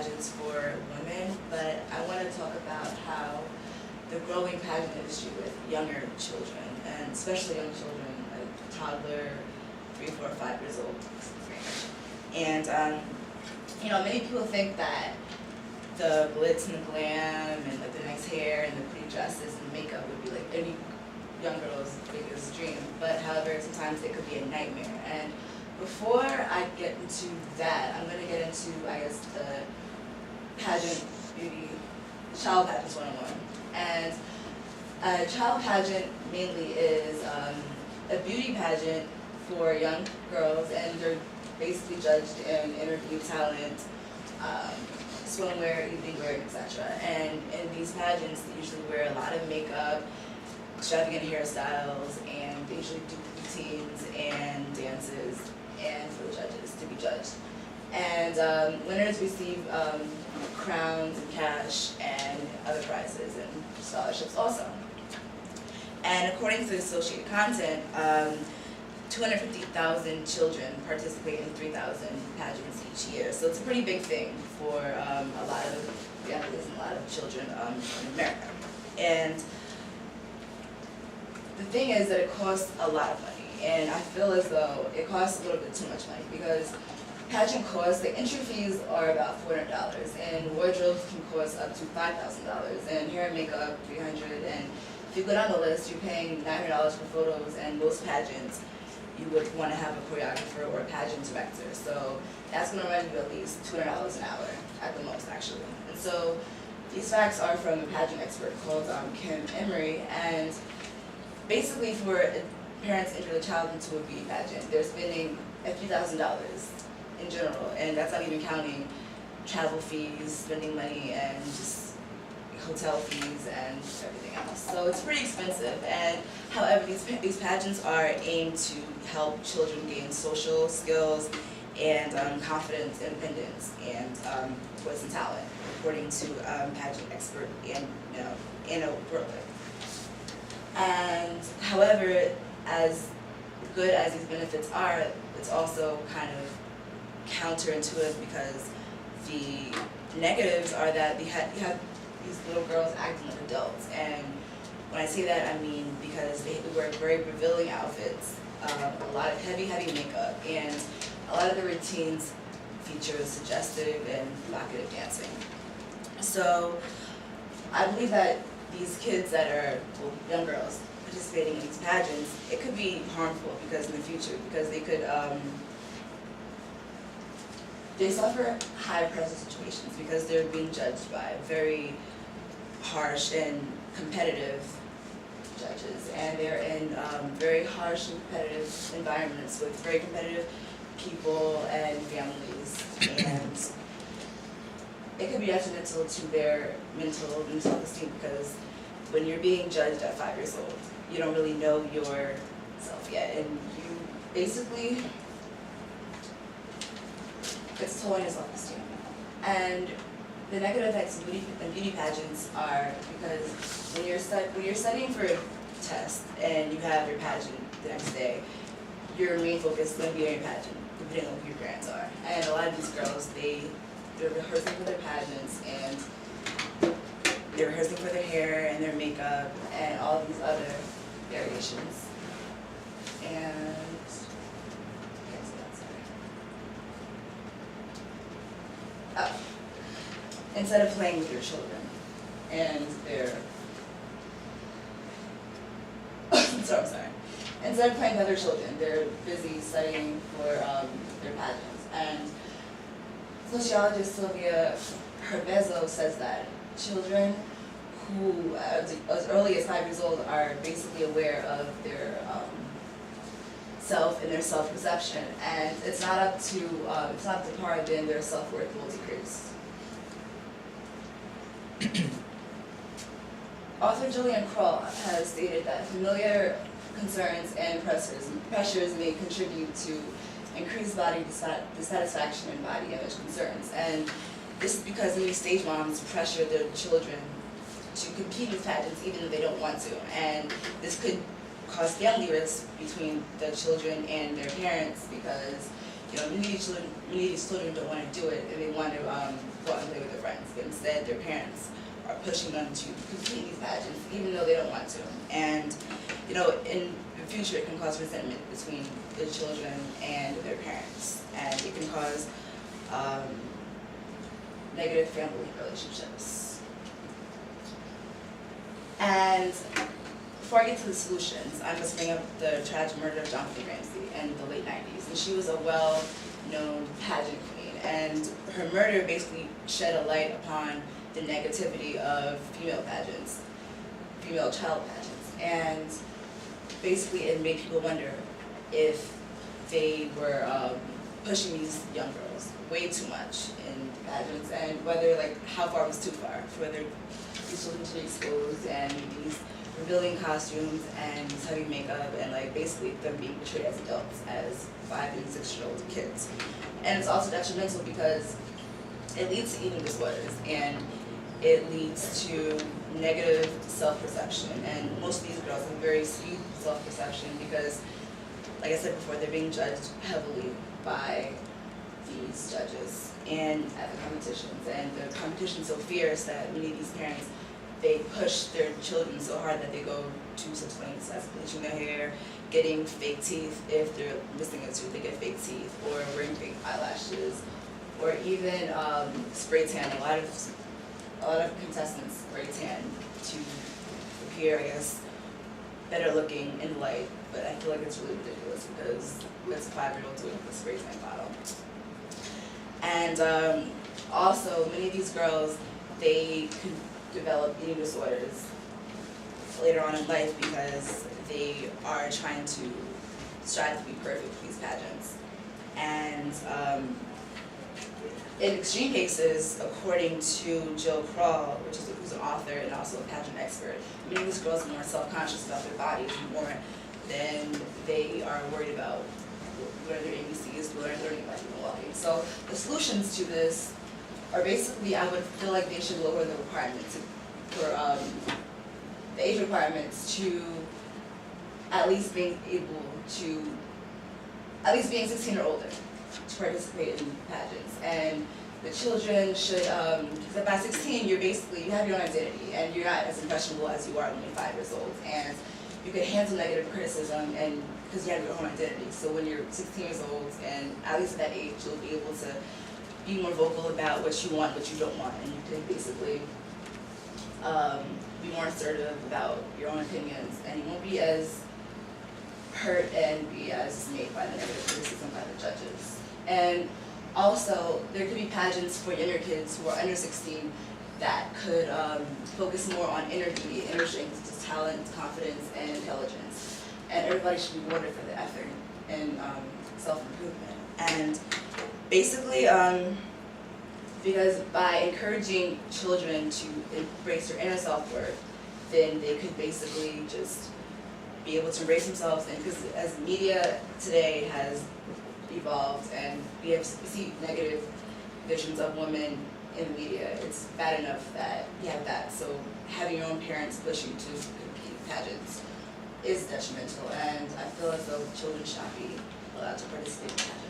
pageants for women, but I want to talk about how the growing pageant industry with younger children, and especially young children, like toddler, 3, 4, 5 years old. And many people think that the glitz and the glam and like the nice hair and the pretty dresses and makeup would be like any young girl's biggest dream. But however, sometimes it could be a nightmare. And before I get into that, I'm going to get into, I guess, the pageant beauty, child pageants 101. And a child pageant mainly is a beauty pageant for young girls, and they're basically judged in interview talent, swimwear, evening wear, etc. And in these pageants, they usually wear a lot of makeup, extravagant hairstyles, and they usually do routines and dances, and for the judges to be judged. And winners receive crowns and cash and other prizes and scholarships also. And according to the Associated Content, 250,000 children participate in 3,000 pageants each year. So it's a pretty big thing for a lot of families and a lot of children in America. And the thing is that it costs a lot of money, and I feel as though it costs a little bit too much money, because pageant costs, the entry fees are about $400, and wardrobes can cost up to $5,000, and hair and makeup $300, and if you go down the list, you're paying $900 for photos, and most pageants, you would want to have a choreographer or a pageant director. So that's going to run you at least $200 an hour, at the most, actually. And so these facts are from a pageant expert called Kim Emery, and basically for parents enter the child into a beauty pageant, they're spending a few $1,000s in general, and that's not even counting travel fees, spending money, and just hotel fees and everything else. So it's pretty expensive. And however, these pageants are aimed to help children gain social skills and confidence, independence, and voice and talent, according to pageant expert Anna Brooklyn. And however, as good as these benefits are, it's also kind of counterintuitive, because the negatives are that you have these little girls acting like adults. And when I say that, I mean because they wear very revealing outfits, a lot of heavy makeup, and a lot of the routines feature suggestive and provocative dancing. So I believe that these kids that are, well, young girls participating in these pageants, it could be harmful because in the future, because they could they suffer high pressure situations because they're being judged by very harsh and competitive judges, and they're in very harsh and competitive environments with very competitive people and families, and it could be detrimental to their mental self-esteem, because when you're being judged at 5 years old, you don't really know yourself yet, and you basically, it's tolling your self-esteem. And the negative effects of beauty pageants are because when you're studying for a test and you have your pageant the next day, your main focus is going to be on your pageant, depending on what your grades are. And a lot of these girls, they're rehearsing for their pageants, and they're rehearsing for their hair and their makeup and all these other variations. And instead of playing with your children and their sorry. Instead of playing with other children, they're busy studying for their pageants. And sociologist Sylvia Herbezo says that children who, as early as 5 years old, are basically aware of their self and their self-perception, and it's not up to par, then their self-worth will decrease. Author Julian Kroll has stated that familiar concerns and pressures may contribute to increased body dissatisfaction and body image concerns. And this is because many stage moms pressure their children to compete with pageants even if they don't want to. And this could cause family rifts between the children and their parents, because many of these children don't want to do it, and they want to go out and play with their friends, but instead their parents are pushing them to complete these pageants, even though they don't want to. And in the future, it can cause resentment between the children and their parents, and it can cause negative family relationships. And before I get to the solutions, I must bring up the tragic murder of Jonathan Ramsey in the late 90s. And she was a well-known pageant queen. And her murder basically shed a light upon the negativity of female pageants, female child pageants. And basically it made people wonder if they were pushing these young girls way too much in pageants, and whether, how far was too far, for whether these children to be exposed and these revealing costumes and these heavy makeup and basically them being portrayed as adults, as 5 and 6-year-old kids. And it's also detrimental because it leads to eating disorders, and it leads to negative self-perception. And most of these girls have very skewed self-perception because, like I said before, they're being judged heavily by these judges and at the competitions. And the competition's so fierce that many of these parents, they push their children so hard that they go to such lengths as bleaching their hair, getting fake teeth. If they're missing a tooth, they get fake teeth, or wearing fake eyelashes, or even spray tanning. A lot of contestants spray tan to appear, I guess, better looking in light. But I feel like it's really ridiculous because what's a 5-year-old doing with a spray tan bottle? And also, many of these girls, they could develop eating disorders later on in life because they are trying to strive to be perfect for these pageants. And in extreme cases, according to Jill Kroll, who's an author and also a pageant expert, many of these girls are more self-conscious about their bodies more than they are worried about learning their ABCs, learning about human walking. So the solutions to this are basically, I would feel like they should lower the requirements for the age requirements to at least being able to, at least being 16 or older to participate in pageants. And the children should, because by 16 you have your own identity and you're not as impressionable as you are when you're 5 years old. And you can handle negative criticism and because you have your own identity. So when you're 16 years old, and at least at that age, you'll be able to be more vocal about what you want, what you don't want, and you can basically be more assertive about your own opinions, and you won't be as hurt and be as dismayed by the negative criticism by the judges. And also, there could be pageants for younger kids who are under 16 that could focus more on inner beauty, inner strength, talent, confidence, and intelligence. And everybody should be rewarded for the effort and self-improvement. And basically, because by encouraging children to embrace their inner self-worth, then they could basically just be able to embrace themselves. And because as media today has evolved and we see negative visions of women in the media, it's bad enough that you have that. So having your own parents push you to compete pageants is detrimental, and I feel as though children should not be allowed to participate in pageants.